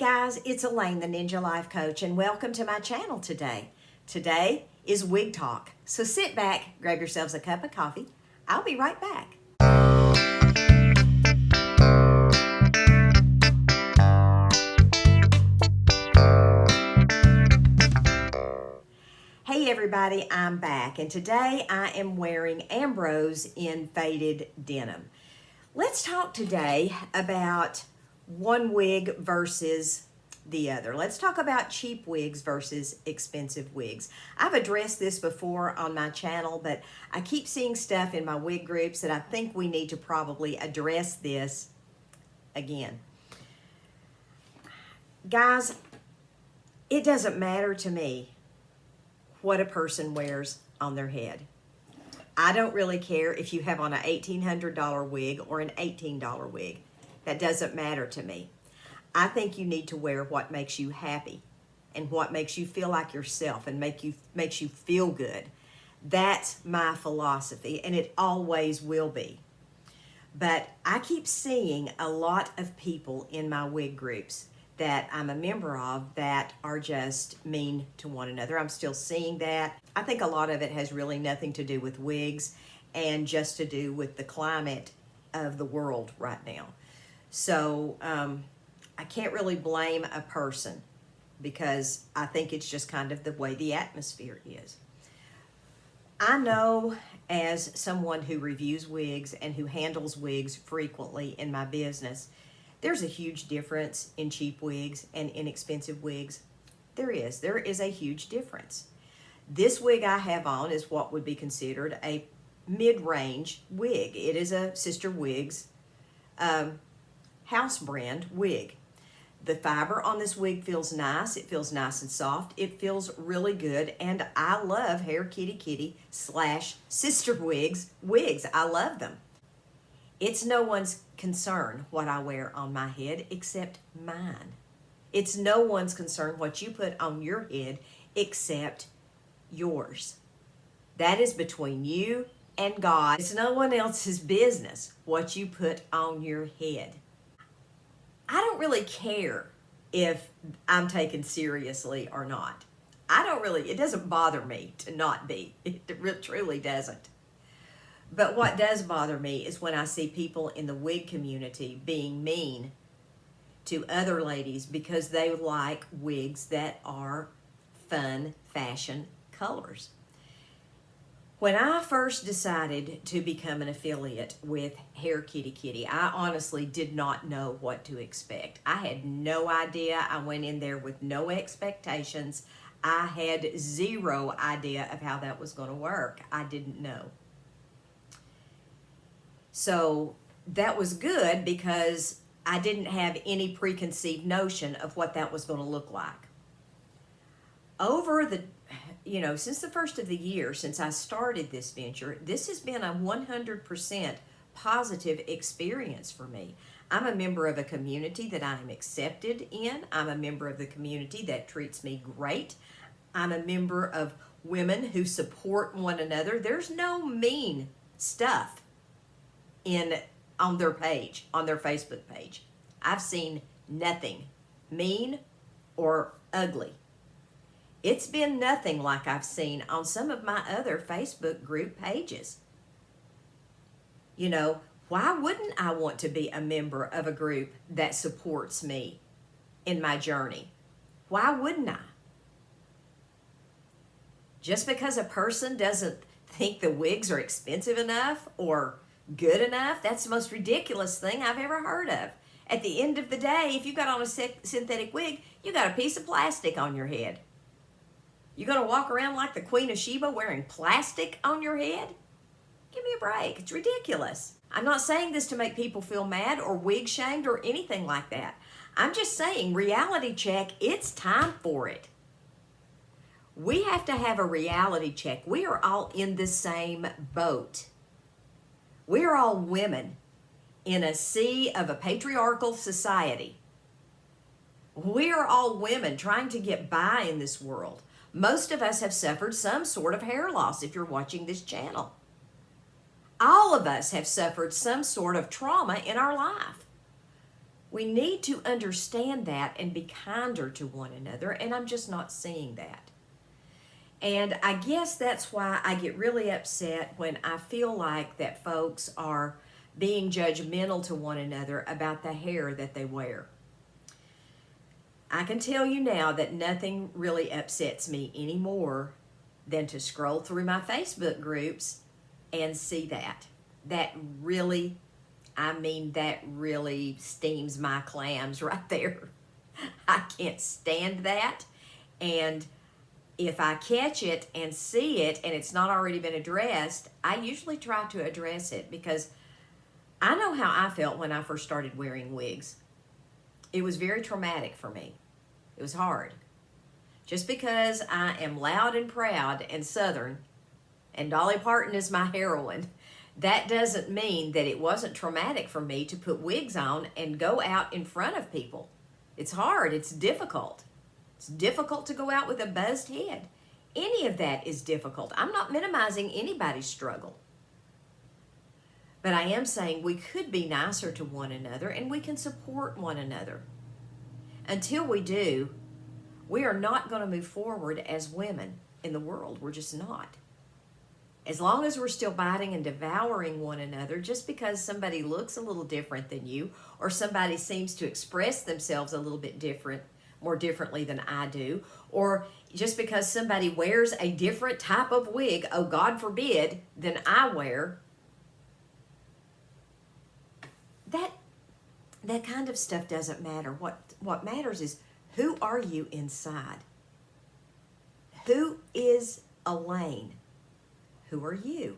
guys, it's Elaine, the Ninja Life Coach, and welcome to my channel today. Today is Wig Talk, so sit back, grab yourselves a cup of coffee. I'll be right back. Hey everybody, I'm back, and today I am wearing Ambrose in faded denim. Let's talk today about one wig versus the other. Let's talk about cheap wigs versus expensive wigs. I've addressed this before on my channel, but I keep seeing stuff in my wig groups that I think we need to probably address this again. Guys, it doesn't matter to me what a person wears on their head. I don't really care if you have on an $1,800 wig or an $18 wig. That doesn't matter to me. I think you need to wear what makes you happy and what makes you feel like yourself and makes you feel good. That's my philosophy, and it always will be. But I keep seeing a lot of people in my wig groups that I'm a member of that are just mean to one another. I'm still seeing that. I think a lot of it has really nothing to do with wigs and just to do with the climate of the world right now. So I can't really blame a person because I think it's just kind of the way the atmosphere is. I know as someone who reviews wigs and who handles wigs frequently in my business, there's a huge difference in cheap wigs and inexpensive wigs. There is a huge difference. This wig I have on is what would be considered a mid-range wig. It is a Sister Wigs house brand wig. The fiber on this wig feels nice. It feels nice and soft. It feels really good, and I love Hair Kitty Kitty / Sister Wigs wigs. I love them. It's no one's concern what I wear on my head except mine. It's no one's concern what you put on your head except yours. That is between you and God. It's no one else's business what you put on your head. I don't really care if I'm taken seriously or not. It doesn't bother me to not be. It truly doesn't. But what does bother me is when I see people in the wig community being mean to other ladies because they like wigs that are fun fashion colors. When I first decided to become an affiliate with Hair Kitty Kitty, I honestly did not know what to expect. I had no idea. I went in there with no expectations. I had zero idea of how that was going to work. I didn't know. So that was good because I didn't have any preconceived notion of what that was going to look like. Since the first of the year, since I started this venture, this has been a 100% positive experience for me. I'm a member of a community that I'm accepted in. I'm a member of the community that treats me great. I'm a member of women who support one another. There's no mean stuff on their page, on their Facebook page. I've seen nothing mean or ugly. It's been nothing like I've seen on some of my other Facebook group pages. Why wouldn't I want to be a member of a group that supports me in my journey? Why wouldn't I? Just because a person doesn't think the wigs are expensive enough or good enough, that's the most ridiculous thing I've ever heard of. At the end of the day, if you got on a synthetic wig, you got a piece of plastic on your head. You're going to walk around like the Queen of Sheba wearing plastic on your head? Give me a break. It's ridiculous. I'm not saying this to make people feel mad or wig shamed or anything like that. I'm just saying, reality check, it's time for it. We have to have a reality check. We are all in the same boat. We are all women in a sea of a patriarchal society. We are all women trying to get by in this world. Most of us have suffered some sort of hair loss if you're watching this channel. All of us have suffered some sort of trauma in our life. We need to understand that and be kinder to one another, and I'm just not seeing that. And I guess that's why I get really upset when I feel like that folks are being judgmental to one another about the hair that they wear. I can tell you now that nothing really upsets me anymore than to scroll through my Facebook groups and see that. That really steams my clams right there. I can't stand that. And if I catch it and see it and it's not already been addressed, I usually try to address it, because I know how I felt when I first started wearing wigs. It was very traumatic for me. It was hard. Just because I am loud and proud and Southern, and Dolly Parton is my heroine, that doesn't mean that it wasn't traumatic for me to put wigs on and go out in front of people. It's hard. It's difficult. It's difficult to go out with a buzzed head. Any of that is difficult. I'm not minimizing anybody's struggle. But I am saying we could be nicer to one another and we can support one another. Until we do, we are not going to move forward as women in the world. We're just not. As long as we're still biting and devouring one another just because somebody looks a little different than you, or somebody seems to express themselves a little bit more differently than I do, or just because somebody wears a different type of wig, oh God forbid, than I wear, that kind of stuff doesn't matter. What matters is, who are you inside? Who is Elaine? Who are you?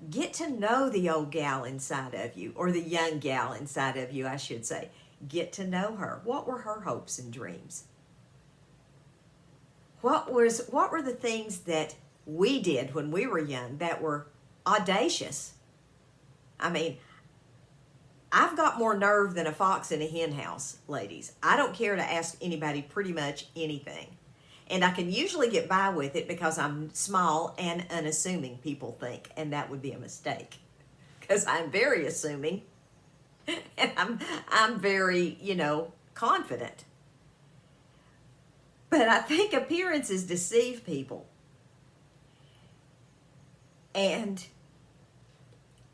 Get to know the old gal inside of you, or the young gal inside of you, I should say. Get to know her. What were her hopes and dreams? What were the things that we did when we were young that were audacious? I mean, I've got more nerve than a fox in a hen house, ladies. I don't care to ask anybody pretty much anything. And I can usually get by with it because I'm small and unassuming, people think, and that would be a mistake. Because I'm very assuming and I'm very, confident. But I think appearances deceive people. And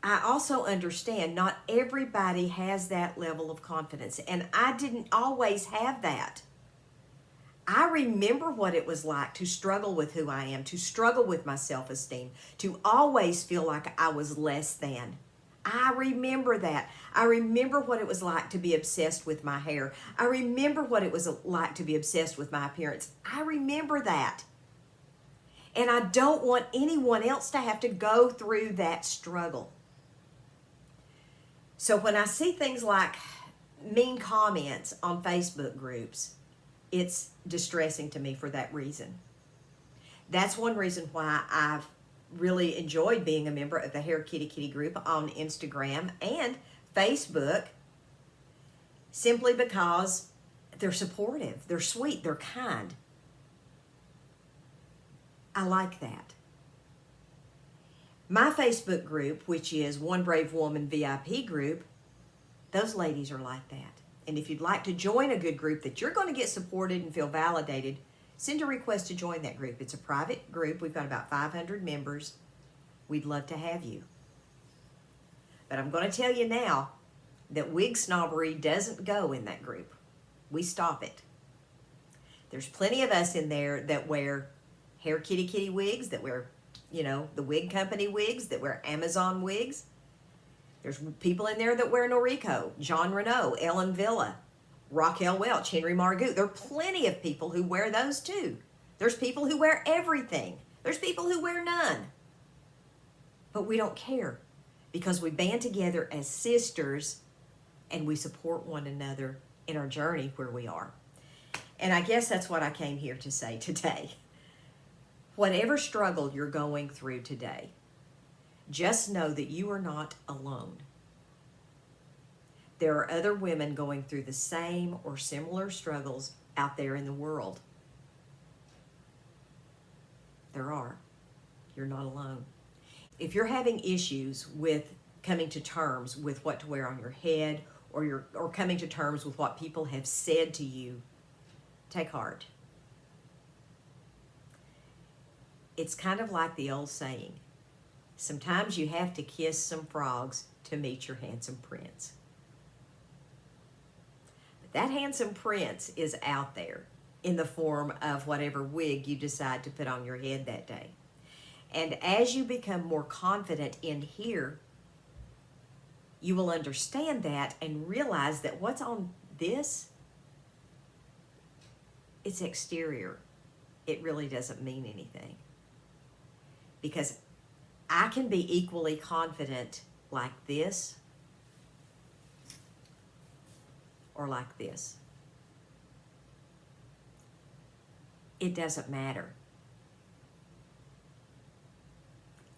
I also understand not everybody has that level of confidence, and I didn't always have that. I remember what it was like to struggle with who I am, to struggle with my self-esteem, to always feel like I was less than. I remember that. I remember what it was like to be obsessed with my hair. I remember what it was like to be obsessed with my appearance. I remember that. And I don't want anyone else to have to go through that struggle. So when I see things like mean comments on Facebook groups, it's distressing to me for that reason. That's one reason why I've really enjoyed being a member of the Hair Kitty Kitty group on Instagram and Facebook, simply because they're supportive, they're sweet, they're kind. I like that. My Facebook group, which is One Brave Woman VIP group, those ladies are like that. And if you'd like to join a good group that you're going to get supported and feel validated, send a request to join that group. It's a private group. We've got about 500 members. We'd love to have you. But I'm going to tell you now that wig snobbery doesn't go in that group. We stop it. There's plenty of us in there that wear Hair Kitty Kitty wigs, that wear, the wig company wigs, that wear Amazon wigs. There's people in there that wear Noriko, John Renault, Ellen Villa, Raquel Welch, Henry Margaux. There are plenty of people who wear those too. There's people who wear everything. There's people who wear none. But we don't care, because we band together as sisters and we support one another in our journey where we are. And I guess that's what I came here to say today. Whatever struggle you're going through today, just know that you are not alone. There are other women going through the same or similar struggles out there in the world. There are. You're not alone. If you're having issues with coming to terms with what to wear on your head or coming to terms with what people have said to you, take heart. It's kind of like the old saying, sometimes you have to kiss some frogs to meet your handsome prince. But that handsome prince is out there in the form of whatever wig you decide to put on your head that day. And as you become more confident in here, you will understand that and realize that what's on this, it's exterior. It really doesn't mean anything. Because I can be equally confident like this or like this. It doesn't matter.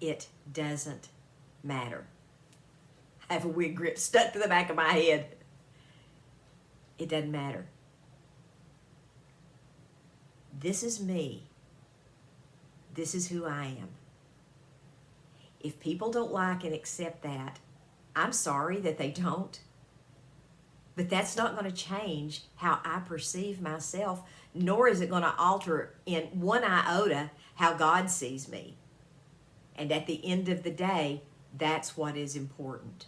It doesn't matter. I have a wig grip stuck to the back of my head. It doesn't matter. This is me. This is who I am. If people don't like and accept that, I'm sorry that they don't. But that's not going to change how I perceive myself, nor is it going to alter in one iota how God sees me. And at the end of the day, that's what is important.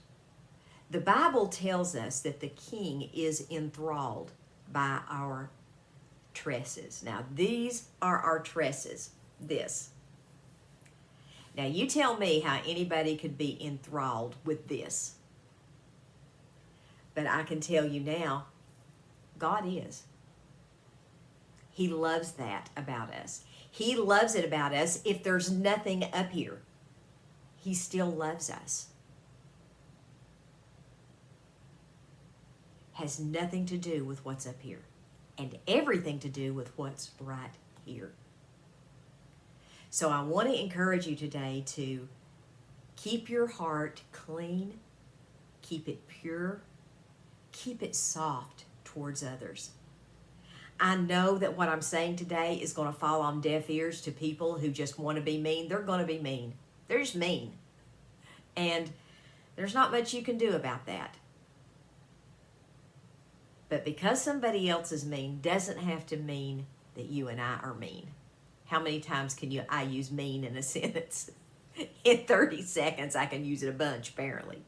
The Bible tells us that the king is enthralled by our tresses. Now, these are our tresses, this. Now, you tell me how anybody could be enthralled with this. But I can tell you now, God is. He loves that about us. He loves it about us if there's nothing up here. He still loves us. Has nothing to do with what's up here and everything to do with what's right here. So I want to encourage you today to keep your heart clean, keep it pure, keep it soft towards others. I know that what I'm saying today is going to fall on deaf ears to people who just want to be mean. They're going to be mean. They're just mean. And there's not much you can do about that. But because somebody else is mean doesn't have to mean that you and I are mean. How many times can I use mean in a sentence? In 30 seconds, I can use it a bunch, apparently.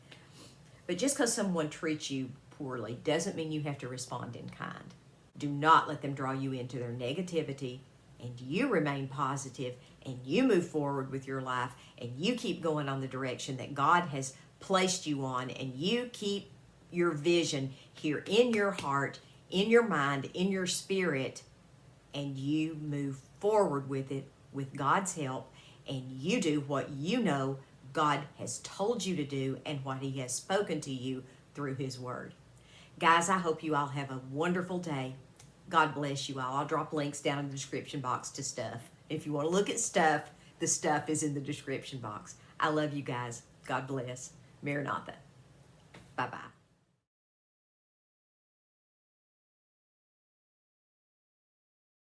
But just because someone treats you poorly doesn't mean you have to respond in kind. Do not let them draw you into their negativity, and you remain positive, and you move forward with your life, and you keep going on the direction that God has placed you on, and you keep your vision here in your heart, in your mind, in your spirit, and you move forward with it with God's help, and you do what you know God has told you to do and what He has spoken to you through His Word. Guys, I hope you all have a wonderful day. God bless you all. I'll drop links down in the description box to stuff. If you want to look at stuff, the stuff is in the description box. I love you guys. God bless. Maranatha. Bye-bye.